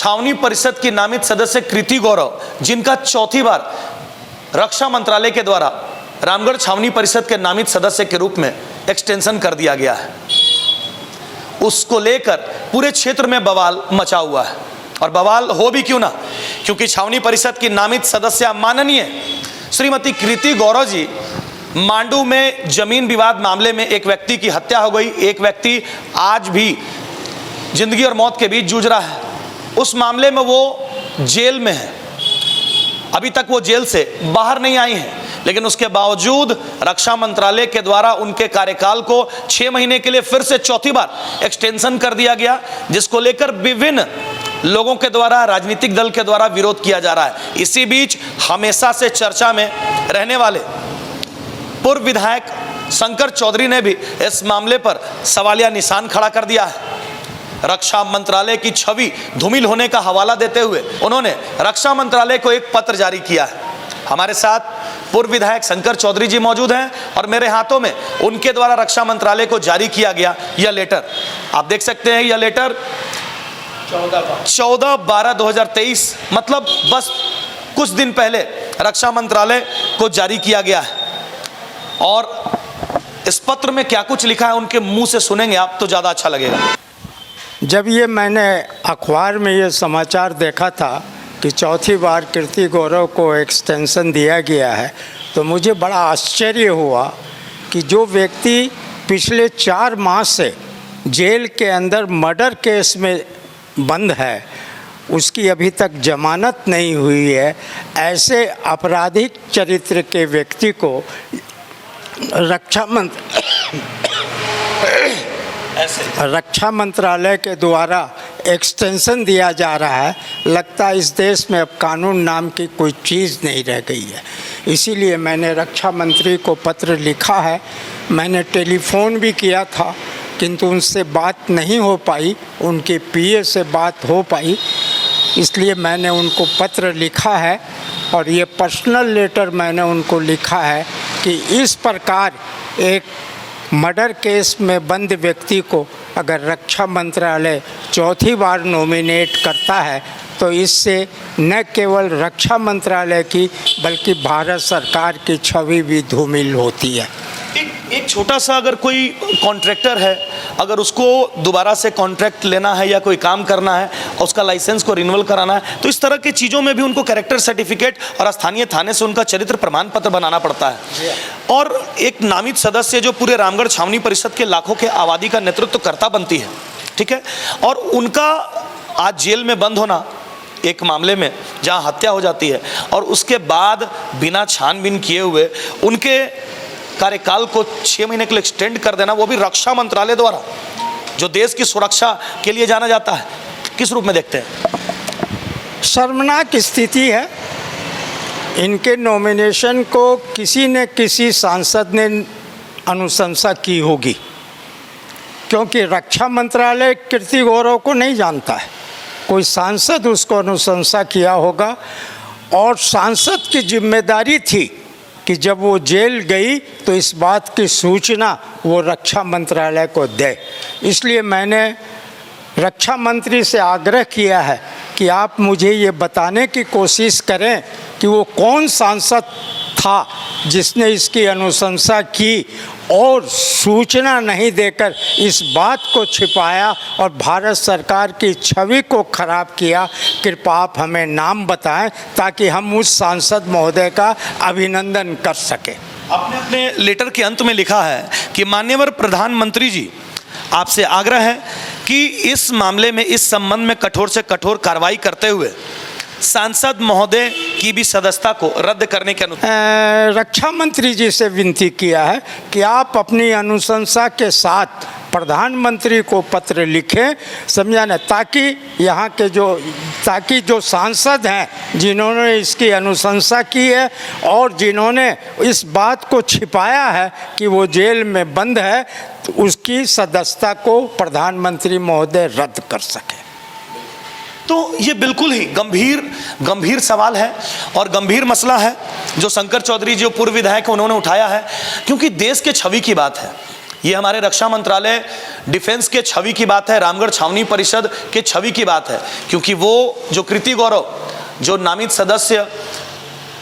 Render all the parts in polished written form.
छावनी परिषद की नामित सदस्य कृति गौरव, जिनका चौथी बार रक्षा मंत्रालय के द्वारा रामगढ़ छावनी परिषद के नामित सदस्य के रूप में एक्सटेंशन कर दिया गया है, उसको लेकर पूरे क्षेत्र में बवाल मचा हुआ है। और बवाल हो भी क्यों ना, क्योंकि छावनी परिषद की नामित सदस्य माननीय श्रीमती कृति गौरव जी, मांडू में जमीन विवाद मामले में एक व्यक्ति की हत्या हो गई, एक व्यक्ति आज भी जिंदगी और मौत के बीच जूझ रहा है। उस मामले में वो जेल में है, अभी तक वो जेल से बाहर नहीं आई हैं, लेकिन उसके बावजूद रक्षा मंत्रालय के द्वारा उनके कार्यकाल को 6 महीने के लिए फिर से चौथी बार एक्सटेंशन कर दिया गया, जिसको लेकर विभिन्न लोगों के द्वारा, राजनीतिक दल के द्वारा विरोध किया जा रहा है। इसी बीच हमेशा से चर्चा में रहने वाले पूर्व विधायक शंकर चौधरी ने भी इस मामले पर सवालिया निशान खड़ा कर दिया है। रक्षा मंत्रालय की छवि धूमिल होने का हवाला देते हुए उन्होंने रक्षा मंत्रालय को एक पत्र जारी किया है। हमारे साथ पूर्व विधायक शंकर चौधरी जी मौजूद हैं और मेरे हाथों में उनके द्वारा रक्षा मंत्रालय को जारी किया गया यह लेटर आप देख सकते हैं। यह लेटर 14/12/2023 मतलब बस कुछ दिन पहले रक्षा मंत्रालय को जारी किया गया है। और इस पत्र में क्या कुछ लिखा है उनके मुंह से सुनेंगे आप तो ज़्यादा अच्छा लगेगा। जब ये मैंने अखबार में ये समाचार देखा था कि चौथी बार कृति गौरव को एक्सटेंशन दिया गया है, तो मुझे बड़ा आश्चर्य हुआ कि जो व्यक्ति पिछले 4 माह से जेल के अंदर मर्डर केस में बंद है, उसकी अभी तक जमानत नहीं हुई है। ऐसे आपराधिक चरित्र के व्यक्ति को रक्षा मंत्रालय के द्वारा एक्सटेंशन दिया जा रहा है। लगता है इस देश में अब कानून नाम की कोई चीज़ नहीं रह गई है। इसीलिए मैंने रक्षा मंत्री को पत्र लिखा है। मैंने टेलीफोन भी किया था, किंतु उनसे बात नहीं हो पाई, उनके पीए से बात हो पाई, इसलिए मैंने उनको पत्र लिखा है। और ये पर्सनल लेटर मैंने उनको लिखा है कि इस प्रकार एक मर्डर केस में बंद व्यक्ति को अगर रक्षा मंत्रालय चौथी बार नॉमिनेट करता है तो इससे न केवल रक्षा मंत्रालय की बल्कि भारत सरकार की छवि भी धूमिल होती है। एक छोटा सा अगर कोई कॉन्ट्रैक्टर है, अगर उसको दोबारा से कॉन्ट्रैक्ट लेना है या कोई काम करना है और उसका लाइसेंस को रिन्यूअल कराना है, तो इस तरह की चीज़ों में भी उनको कैरेक्टर सर्टिफिकेट और स्थानीय थाने से उनका चरित्र प्रमाण पत्र बनाना पड़ता है। और एक नामित सदस्य जो पूरे रामगढ़ छावनी परिषद के लाखों के आबादी का नेतृत्व करता बनती है, ठीक है, और उनका आज जेल में बंद होना एक मामले में जहां हत्या हो जाती है और उसके बाद बिना छानबीन किए हुए उनके कार्यकाल को 6 महीने के लिए एक्सटेंड कर देना, वो भी रक्षा मंत्रालय द्वारा, जो देश की सुरक्षा के लिए जाना जाता है, किस रूप में देखते हैं? शर्मनाक स्थिति है। इनके नॉमिनेशन को किसी न किसी सांसद ने अनुशंसा की होगी, क्योंकि रक्षा मंत्रालय कृति गौरव को नहीं जानता है, कोई सांसद उसको अनुशंसा किया होगा। और सांसद की जिम्मेदारी थी कि जब वो जेल गई तो इस बात की सूचना वो रक्षा मंत्रालय को दे। इसलिए मैंने रक्षा मंत्री से आग्रह किया है कि आप मुझे ये बताने की कोशिश करें कि वो कौन सांसद था जिसने इसकी अनुशंसा की और सूचना नहीं देकर इस बात को छिपाया और भारत सरकार की छवि को खराब किया। कृपया आप हमें नाम बताएं ताकि हम उस सांसद महोदय का अभिनंदन कर सकें। आपने अपने लेटर के अंत में लिखा है कि माननीय प्रधानमंत्री जी, आपसे आग्रह है कि इस मामले में इस संबंध में कठोर से कठोर कार्रवाई करते हुए सांसद महोदय की भी सदस्यता को रद्द करने के अनुसार रक्षा मंत्री जी से विनती किया है कि आप अपनी अनुशंसा के साथ प्रधानमंत्री को पत्र लिखें, समझा ना, ताकि जो सांसद हैं जिन्होंने इसकी अनुशंसा की है और जिन्होंने इस बात को छिपाया है कि वो जेल में बंद है, तो उसकी सदस्यता को प्रधानमंत्री महोदय रद्द कर सके। तो ये बिल्कुल ही गंभीर सवाल है और गंभीर मसला है जो शंकर चौधरी जो पूर्व विधायक उन्होंने उठाया है, क्योंकि देश के छवि की बात है। ये हमारे रक्षा मंत्रालय डिफेंस के छवि की बात है, रामगढ़ छावनी परिषद के छवि की बात है, क्योंकि वो जो कृति गौरव जो नामित सदस्य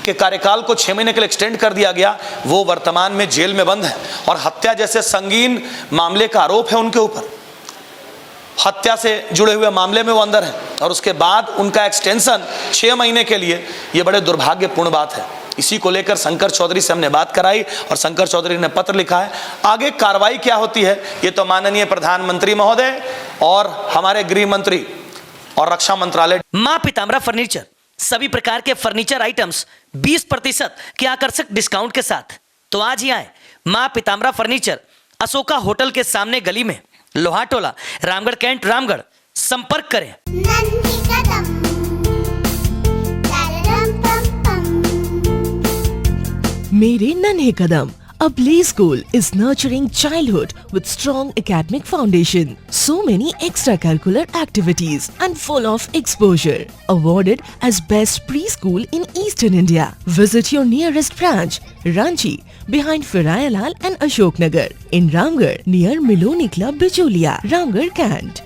के कार्यकाल को 6 महीने के लिए एक्सटेंड कर दिया गया, वो वर्तमान में जेल में बंद है और हत्या जैसे संगीन मामले का आरोप है उनके ऊपर, हत्या से जुड़े हुए मामले में वो अंदर है और उसके बाद उनका एक्सटेंशन 6 महीने के लिए, ये बड़े दुर्भाग्यपूर्ण बात है। इसी को लेकर शंकर चौधरी से हमने बात कराई और शंकर चौधरी ने पत्र लिखा है। आगे कार्रवाई क्या होती है ये तो माननीय प्रधानमंत्री महोदय और हमारे गृह मंत्री और रक्षा मंत्रालय। मां पीताम्बरा फर्नीचर, सभी प्रकार के फर्नीचर आइटम्स 20% के आकर्षक डिस्काउंट के साथ। तो आज ही आए मां पीताम्बरा फर्नीचर, अशोका होटल के सामने गली में, लोहाटोला, रामगढ़ कैंट, रामगढ़। संपर्क करें। मेरे नन्हे कदम, a play school is nurturing childhood with strong academic foundation. So many extracurricular activities and full of exposure. Awarded as best preschool in Eastern India. Visit your nearest branch, Ranchi, behind Firayalal and Ashok Nagar. In Ramgarh, near Miloni Club, Bicholia, Ramgarh, Kant.